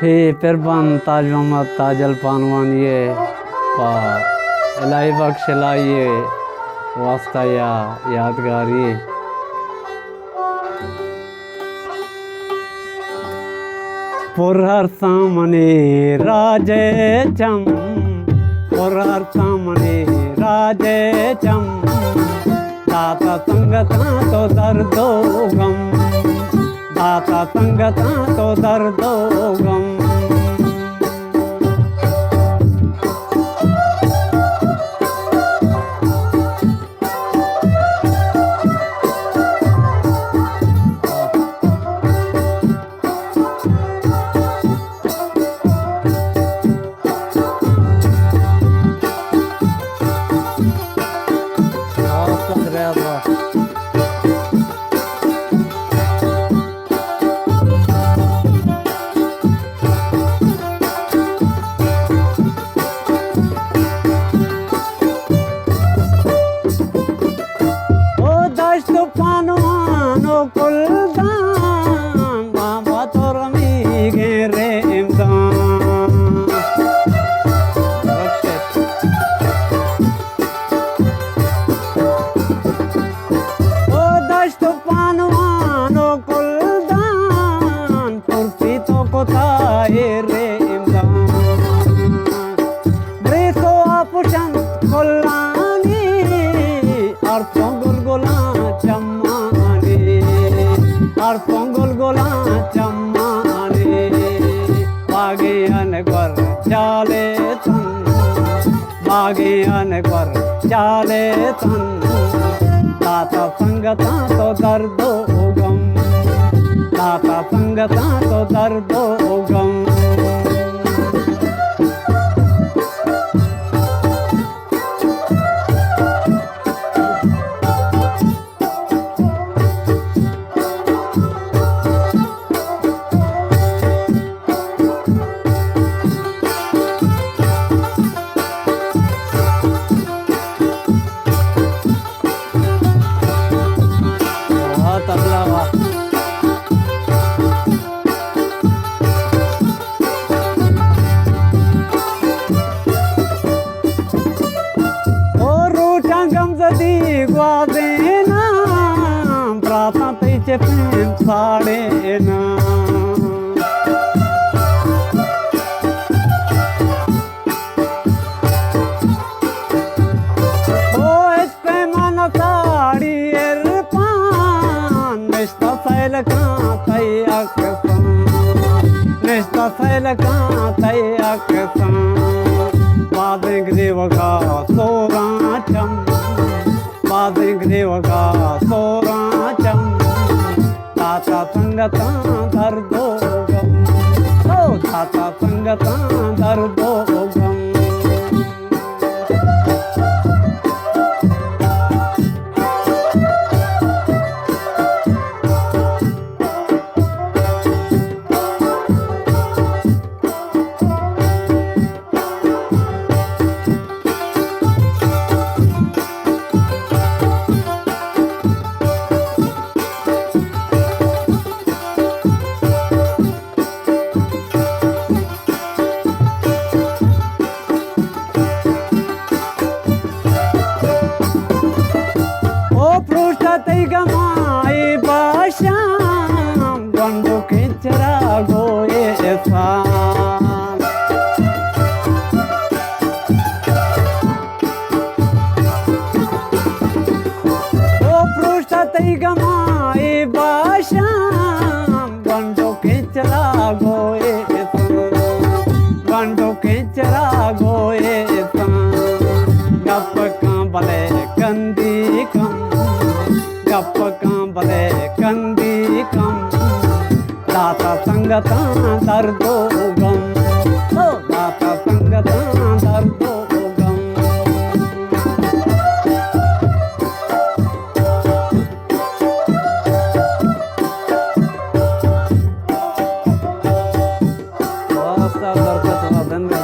हे पिरबान ताज मोहम्मद ताजल पानवान ये इलाही बख्श लाइए वास्ता या यादगारी पुरहर सामने राजे चम पुरहर सामने राजे चम दाता संगता तो दर्दो गम दाता संगता तो दर्दो गम चाले तन दाता संगता तो दर्दो गम दाता संगता तो दर्दो गम साड़े ना ओ इस पे मन साड़ी पान निष्ठा सैल का तय अकसन निष्ठा सैल का तय अकसन बादिक देव का सोरा चम बादिक देव का सोरा चम दाता संगता दर्दो गम ओ दाता संगता दर्दो गम दाता संगता दर्दो गम ओ दाता संगता दर्दो गम वास्ता बरकत धन दे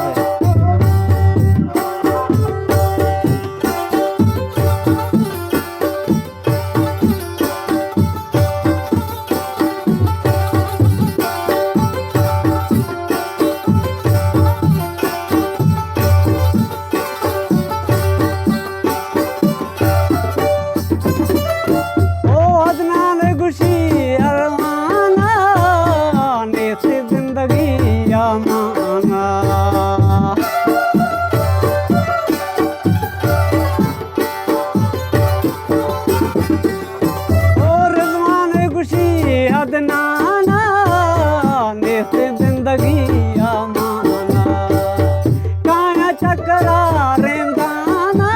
बदनाना नेसे जिंदगी आमाना काया चकरा रेंदाना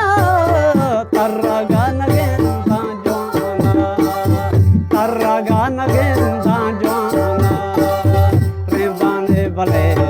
तरगा नगेंदा जोना तरगा नगेंदा जोना रे बांधे भले